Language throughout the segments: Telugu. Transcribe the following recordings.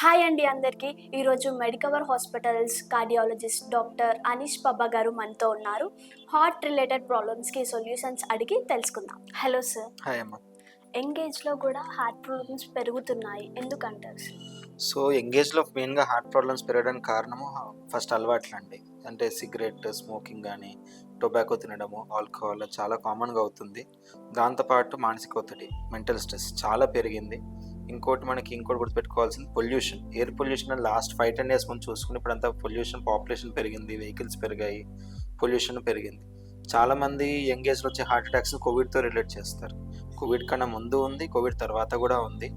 హాయ్ అండి అందరికీ. ఈరోజు Medicover hospitals cardiologist doctor Anish Pabba గారు మనతో ఉన్నారు. హార్ట్ రిలేటెడ్ ప్రాబ్లమ్స్కి సొల్యూషన్స్ అడిగి తెలుసుకుందాం. Hello sir. హాయ్ అమ్మ. యంగ్ ఏజ్లో కూడా హార్ట్ ప్రాబ్లమ్స్ పెరుగుతున్నాయి, ఎందుకంటారు సార్? సో యంగేజ్లో మెయిన్గా హార్ట్ ప్రాబ్లమ్స్ పెరగడానికి కారణము ఫస్ట్ అలవాట్లు అండి. అంటే సిగరెట్ స్మోకింగ్ కానీ, టొబాకో తినడము, ఆల్కహాల్ చాలా కామన్గా అవుతుంది. దాంతోపాటు మానసిక ఒత్తిడి, మెంటల్ స్ట్రెస్ చాలా పెరిగింది. ఇంకోటి గుర్తుపెట్టుకోవాల్సింది pollution. Air pollution last 5-10 years ముందు చూసుకుని ఇప్పుడంతా పొల్యూషన్, పాపులేషన్ పెరిగింది, వెహికల్స్ పెరిగాయి, పొల్యూషన్ పెరిగింది. చాలామంది యంగ్ ఏజ్లో వచ్చే హార్ట్ అటాక్స్ కోవిడ్తో రిలేట్ చేస్తారు. కోవిడ్ కన్నా ముందు ఉంది, కోవిడ్ తర్వాత కూడా ఉంది.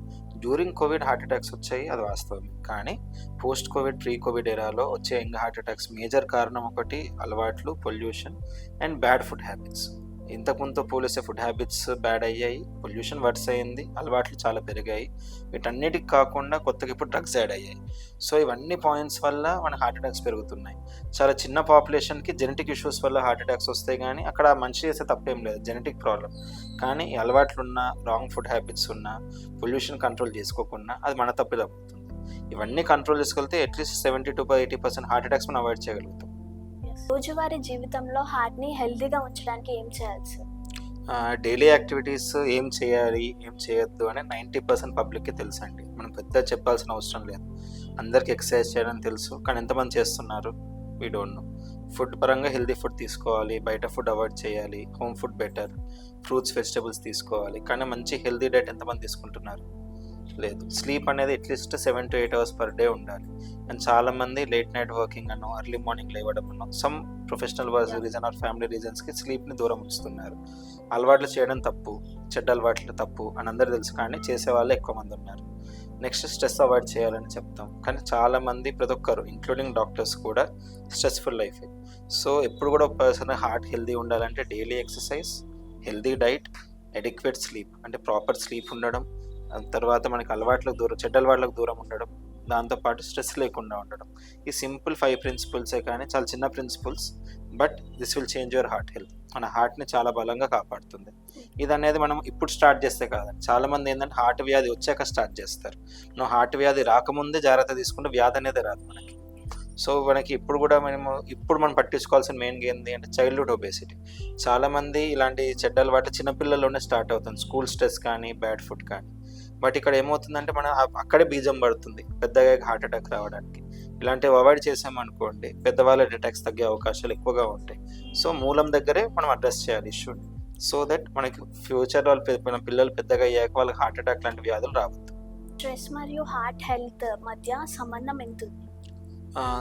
డ్యూరింగ్ కోవిడ్ హార్ట్ అటాక్స్ వచ్చాయి, అది వాస్తవం. కానీ పోస్ట్ కోవిడ్, ప్రీ కోవిడ్ ఎరాలో వచ్చే యంగ్ హార్ట్ అటాక్స్ మేజర్ కారణం ఒకటి అలవాట్లు, pollution and bad food habits. ఇంతకుముందుతో పోలిస్తే ఫుడ్ హ్యాబిట్స్ బ్యాడ్ అయ్యాయి, పొల్యూషన్ వర్స్ అయింది, అలవాట్లు చాలా పెరిగాయి. వీటన్నిటికి కాకుండా కొత్తగా ఇప్పుడు డ్రగ్స్ యాడ్ అయ్యాయి. సో ఇవన్నీ పాయింట్స్ వల్ల మన హార్ట్ అటాక్స్ పెరుగుతున్నాయి. చాలా చిన్న పాపులేషన్కి జెనెటిక్ ఇష్యూస్ వల్ల హార్ట్ అటాక్స్ వస్తాయి, కానీ అక్కడ మనిషి చేసే తప్పేం లేదు, జెనెటిక్ ప్రాబ్లం. కానీ ఈ అలవాట్లున్నా, రాంగ్ ఫుడ్ హ్యాబిట్స్ ఉన్నా, పొల్యూషన్ కంట్రోల్ చేసుకోకుండా అది మన తప్పే తప్పుతుంది. ఇవన్నీ కంట్రోల్ చేసుకెళ్తే అట్లీస్ట్ 70 to 80% హార్ట్ అటాక్స్ మనం అవాయిడ్ చేయగలుగుతాం. రోజువారీ జీవితంలో హార్ట్ని హెల్తీగా ఉంచడానికి ఏం చేయాలి సార్? డైలీ యాక్టివిటీస్ ఏం చేయాలి, ఏం చేయొద్దు అని 90% పబ్లిక్కి తెలుసు అండి. మనం పెద్ద చెప్పాల్సిన అవసరం లేదు. అందరికి ఎక్సర్సైజ్ చేయడం తెలుసు, కానీ ఎంతమంది చేస్తున్నారు వీ డోంట్ నో. ఫుడ్ పరంగా హెల్తీ ఫుడ్ తీసుకోవాలి, బయట ఫుడ్ అవాయిడ్ చేయాలి, home food better, fruits vegetables తీసుకోవాలి. కానీ మంచి హెల్తీ డైట్ ఎంతమంది తీసుకుంటున్నారు? లేదు. స్లీప్ అనేది at least 7 to 8 hours per day ఉండాలి. అండ్ చాలామంది లేట్ నైట్ వర్కింగ్ అనో, ఎర్లీ మార్నింగ్ లేవడం అనో, some professional reason or family రీజన్స్కి స్లీప్ని దూరం ఉంచుతున్నారు. అలవాట్లు చేయడం తప్పు, చెడ్డ అలవాట్లు తప్పు అని అందరూ తెలుసు, కానీ చేసేవాళ్ళే ఎక్కువ మంది ఉన్నారు. నెక్స్ట్ స్ట్రెస్ అవాయిడ్ చేయాలని చెప్తాం, కానీ చాలామంది ప్రతి ఒక్కరు ఇంక్లూడింగ్ డాక్టర్స్ కూడా స్ట్రెస్ఫుల్ లైఫ్. సో ఎప్పుడు కూడా ఒక పర్సన్ హార్ట్ హెల్తీ ఉండాలంటే daily exercise, healthy diet, adequate sleep అంటే ప్రాపర్ స్లీప్ ఉండడం, తర్వాత మనకి చెడ్డ అలవాట్లకు దూరం ఉండడం, దాంతోపాటు స్ట్రెస్ లేకుండా ఉండడం. ఈ సింపుల్ 5 ప్రిన్సిపల్సే, కానీ చాలా చిన్న principles, but this will change your heart health. మన హార్ట్ని చాలా బలంగా కాపాడుతుంది. ఇది అనేది మనం ఇప్పుడు స్టార్ట్ చేస్తే కాదండి. చాలామంది ఏంటంటే హార్ట్ వ్యాధి వచ్చాక స్టార్ట్ చేస్తారు. నువ్వు హార్ట్ వ్యాధి రాకముందే జాగ్రత్త తీసుకుంటే వ్యాధి అనేది రాదు మనకి. సో మనకి ఇప్పుడు మనం పట్టించుకోవాల్సిన మెయిన్గా ఏంటి అంటే చైల్డ్హుడ్ ఒబేసిటీ. చాలామంది ఇలాంటి చెడ్డ అలవాట్లు చిన్నపిల్లల్లోనే స్టార్ట్ అవుతుంది, స్కూల్ స్ట్రెస్ కానీ, బ్యాడ్ ఫుడ్ కానీ. బట్ ఇక్కడ ఏమవుతుందంటే మనం అక్కడే బీజం పడుతుంది పెద్దగా హార్ట్ అటాక్ రావడానికి. ఇలాంటివి అవాయిడ్ చేసామనుకోండి, పెద్దవాళ్ళ అటాక్స్ తగ్గే అవకాశాలు ఎక్కువగా ఉంటాయి. సో మూలం దగ్గరే మనం అడ్రస్ చేయాలి ఇష్యూని, సో దట్ మనకి ఫ్యూచర్ మన పిల్లలు పెద్దగా అయ్యాక వాళ్ళకి హార్ట్ అటాక్ లాంటి వ్యాధులు రావద్దు. స్ట్రెస్ మరియు హార్ట్ హెల్త్ మధ్య సంబంధం ఎంత ఉంది?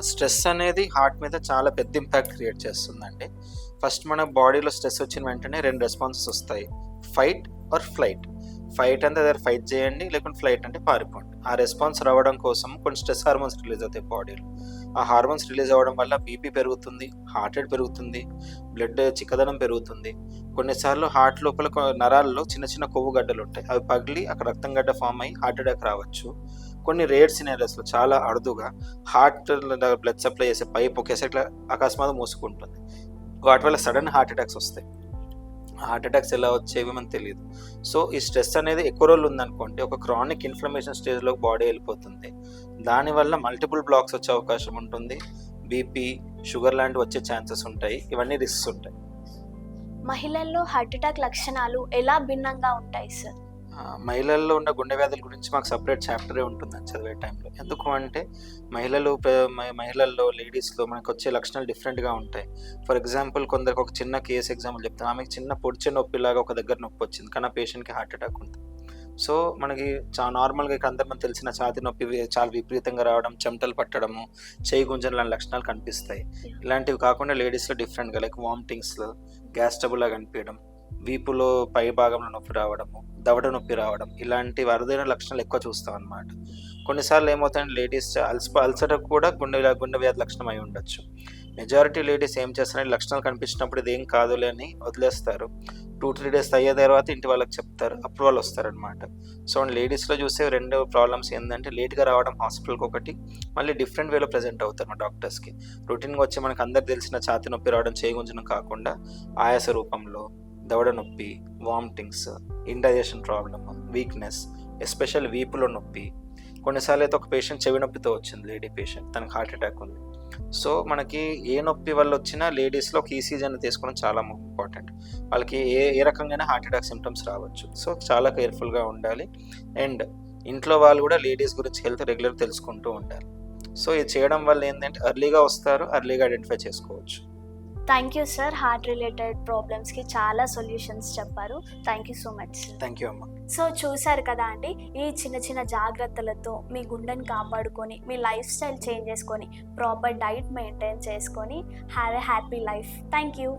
స్ట్రెస్ అనేది హార్ట్ మీద చాలా పెద్ద ఇంపాక్ట్ క్రియేట్ చేస్తుందండి. ఫస్ట్ మన బాడీలో స్ట్రెస్ వచ్చిన వెంటనే 2 రెస్పాన్సెస్ వస్తాయి, ఫైట్ ఆర్ ఫ్లైట్. ఫైట్ అంటే దగ్గర ఫైట్ చేయండి, లేకుంటే ఫ్లైట్ అంటే పారిపోండి. ఆ రెస్పాన్స్ రావడం కోసం కొన్ని స్ట్రెస్ హార్మోన్స్ రిలీజ్ అవుతాయి బాడీలో. ఆ హార్మోన్స్ రిలీజ్ అవ్వడం వల్ల బీపీ పెరుగుతుంది, హార్ట్ రేట్ పెరుగుతుంది, బ్లడ్ చిక్కదనం పెరుగుతుంది. కొన్నిసార్లు హార్ట్ లోపల నరాల్లో చిన్న చిన్న కొవ్వు గడ్డలు ఉంటాయి, అవి పగిలి అక్కడ రక్తం గడ్డ ఫామ్ అయ్యి హార్ట్ అటాక్ రావచ్చు. కొన్ని రేర్ సినారియోస్లో చాలా అరుదుగా హార్ట్ బ్లడ్ సప్లై చేసే పైప్ ఒకేసారి ఇట్లా అకస్మాత్తుగా మూసుకుంటుంది. వాటి వల్ల సడన్ హార్ట్ అటాక్స్ వస్తాయి. హార్ట్ అటాక్స్ ఎలా వచ్చేవి మనకు తెలియదు. సో ఈ స్ట్రెస్ అనేది ఎక్కువ రోజులు ఉందనుకోండి, ఒక క్రానిక్ ఇన్ఫ్లమేషన్ స్టేజ్లోకి బాడీ వెళ్ళిపోతుంది. దానివల్ల మల్టిపుల్ బ్లాక్స్ వచ్చే అవకాశం ఉంటుంది, బీపీ, షుగర్ లాంటివి వచ్చే ఛాన్సెస్ ఉంటాయి. ఇవన్నీ రిస్క్స్ ఉంటాయి. మహిళల్లో హార్ట్ అటాక్ లక్షణాలు ఎలా భిన్నంగా ఉంటాయి సార్? మహిళల్లో ఉన్న గుండె వ్యాధుల గురించి మాకు సపరేట్ చాప్టరే ఉంటుందని చదివే టైంలో. ఎందుకు అంటే మహిళల్లో లేడీస్లో మనకు వచ్చే లక్షణాలు డిఫరెంట్గా ఉంటాయి. ఫర్ ఎగ్జాంపుల్ కొందరికి ఒక చిన్న కేసు ఎగ్జాంపుల్ చెప్తాను. ఆమెకి చిన్న పొడిచే నొప్పిలాగా ఒక దగ్గర నొప్పి వచ్చింది, కానీ ఆ పేషెంట్కి హార్ట్ అటాక్ ఉంది. సో మనకి నార్మల్గా ఇక్కడ అందరూ మనకు తెలిసిన ఛాతీ నొప్పి చాలా విపరీతంగా రావడం, చెమటలు పట్టడము, చేయి గుంజన లాంటి లక్షణాలు కనిపిస్తాయి. ఇలాంటివి కాకుండా లేడీస్లో డిఫరెంట్గా లైక్ వామిటింగ్స్లో, గ్యాస్ ట్రబుల్ లాగా కనిపించడం, వీపులో పై భాగంలో నొప్పి రావడము, దవడ నొప్పి రావడం, ఇలాంటి అరుదైన లక్షణాలు ఎక్కువ చూస్తాం అన్నమాట. కొన్నిసార్లు ఏమవుతాయంటే లేడీస్ అల్సర్ కూడా గుండె వ్యాధి లక్షణం అయి ఉండొచ్చు. మెజారిటీ లేడీస్ ఏం చేస్తారంటే లక్షణాలు కనిపించినప్పుడు ఇది ఏం కాదులే అని వదిలేస్తారు. 2-3 days అయ్యే తర్వాత ఇంటి వాళ్ళకి చెప్తారు, అప్పుడు వాళ్ళు వస్తారనమాట. సో లేడీస్లో చూసే 2 ప్రాబ్లమ్స్ ఏంటంటే లేట్గా రావడం హాస్పిటల్కి ఒకటి, మళ్ళీ డిఫరెంట్ వేలో ప్రజెంట్ అవుతారు మా డాక్టర్స్కి. రొటీన్గా వచ్చి మనకు అందరు తెలిసిన ఛాతీ నొప్పి రావడం, చేయి గుంజడం కాకుండా ఆయాస రూపంలో, దవడ నొప్పి, vomitings, indigestion problem, weakness, especial వీపులో నొప్పి, కొన్నిసార్లు అయితే ఒక పేషెంట్ చెవి నొప్పితో వచ్చింది, లేడీ పేషెంట్, తనకి హార్ట్ అటాక్ ఉంది. సో మనకి ఏ నొప్పి వల్ల వచ్చినా లేడీస్లో ఒక ఈసీజీ అనేది తీసుకోవడం చాలా ఇంపార్టెంట్. వాళ్ళకి ఏ రకంగా హార్ట్ అటాక్ సిమ్టమ్స్ రావచ్చు. సో చాలా కేర్ఫుల్గా ఉండాలి. అండ్ ఇంట్లో వాళ్ళు కూడా లేడీస్ గురించి హెల్త్ రెగ్యులర్ తెలుసుకుంటూ ఉండాలి. సో ఇది చేయడం వల్ల ఏంటంటే ఎర్లీగా వస్తారు, ఎర్లీగా ఐడెంటిఫై చేసుకోవచ్చు. Thank you sir. Heart related ప్రాబ్లమ్స్కి చాలా సొల్యూషన్స్ చెప్పారు. Thank you so much sir. Thank you అమ్మ. సో చూసారు కదా అండి, ఈ చిన్న చిన్న జాగ్రత్తలతో మీ గుండెని కాపాడుకొని, మీ లైఫ్ స్టైల్ చేంజ్ చేసుకొని, ప్రాపర్ డైట్ మెయింటైన్ చేసుకొని have a happy life. Thank you.